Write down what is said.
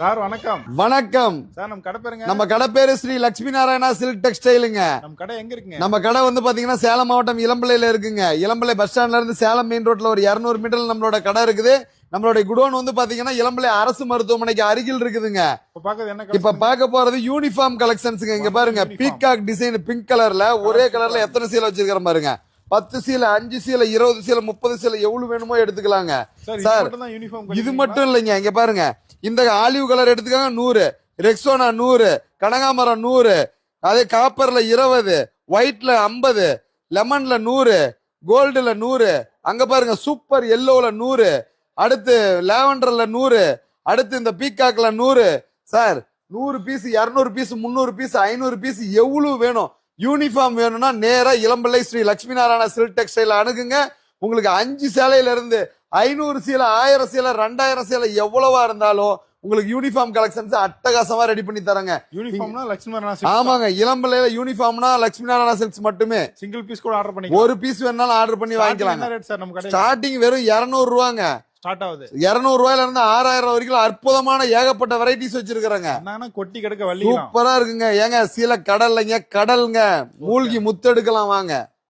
Sir வணக்கம். வணக்கம் sir நம்ம கடை பேருங்க? நம்ம கடை பேரு ஸ்ரீ லட்சுமி நாராயணா சில்க் டெக்ஸ்டைலுங்க. நம்ம கடை எங்க இருக்குங்க? நம்ம கடை வந்து பாத்தீங்கன்னா சேலம் மாவட்டம் இளம்பிள்ளையில இருக்குங்க. இளம்பிள்ளை பஸ் ஸ்டாண்ட்ல இருந்து சேலம் மெயின் ரோட்ல ஒரு 200 மீட்டர்ல நம்மளோட கடை இருக்குது. நம்மளோட குடோன் வந்து பாத்தீங்கன்னா இளம்பிள்ளை அரசு மருத்துவமனைக்கு அருகில் இருக்குதுங்க. இப்ப பார்க்க போறது யூனிஃபார்ம் கலெக்ஷன்ஸ்ங்க. இங்க பாருங்க, பீகாக் டிசைன் பிங்க் கலர்ல ஒரே கலர்ல எத்தனை சீலை வச்சிருக்கிறேன் பாருங்க. 10 சீலை, 5 சீலை, 20 சீலை, 30 சீலை எவ்வளவு வேணுமோ எடுத்துக்கலாங்க. சார் இது மட்டும் இல்லைங்க, இங்க பாருங்க, இந்த ஆலிவ் கலர் எடுத்துக்காங்க 100, ரெக்ஸோனா 100, கனகாமரம் 100, அதே காப்பர்ல 20, ஒயிட்ல 50, லெமன்ல 100, கோல்டுல 100, அங்க பாருங்க சூப்பர் எல்லோல 100, அடுத்து லாவெண்டர்ல 100, அடுத்து இந்த பீகாக்ல 100. Sir 100 piece, 200 piece, 300 piece, 500 piece எவ்வளவு வேணும். யூனிஃபார்ம் வேணும்னா நேரா இளம்பிள்ளை ஸ்ரீ லட்சுமி நாராயணா சில்க் டெக்ஸ்டைல் அணுகுங்க. உங்களுக்கு 5 சேலையில இருந்து 500 சீலை, 1000 சீலை, 2000 சீலை எவ்வளவா இருந்தாலும் உங்களுக்கு யூனிஃபார்ம் கலெக்ஷன்ஸ் அட்டகாசமா ரெடி பண்ணி தரங்க. யூனிஃபார்ம்னா லட்சுமி நாராயணா. ஆமாங்க, இளம்பிள்ளையில யூனிஃபார்ம்னா லட்சுமி நாராயணா சில்க்ஸ் மட்டுமே. சிங்கிள் பீஸ் கூட ஆர்டர் பண்ணி, ஒரு பீஸ் வேணாலும் ஆர்டர் பண்ணி வாங்கிக்கலாம். ஸ்டார்டிங் வெறும் 200 ரூபாங்க. 200 ரூபாயில இருந்து 6000 வரைக்கும் அற்புதமான ஏகப்பட்ட வெரைட்டிஸ் வச்சிருக்காங்க. கொட்டி கிடக்க சூப்பரா இருக்குங்க. ஏங்க சீலை கடல்லைங்க, கடல்ங்க, மூழ்கி முத்தெடுக்கலாம் வாங்க.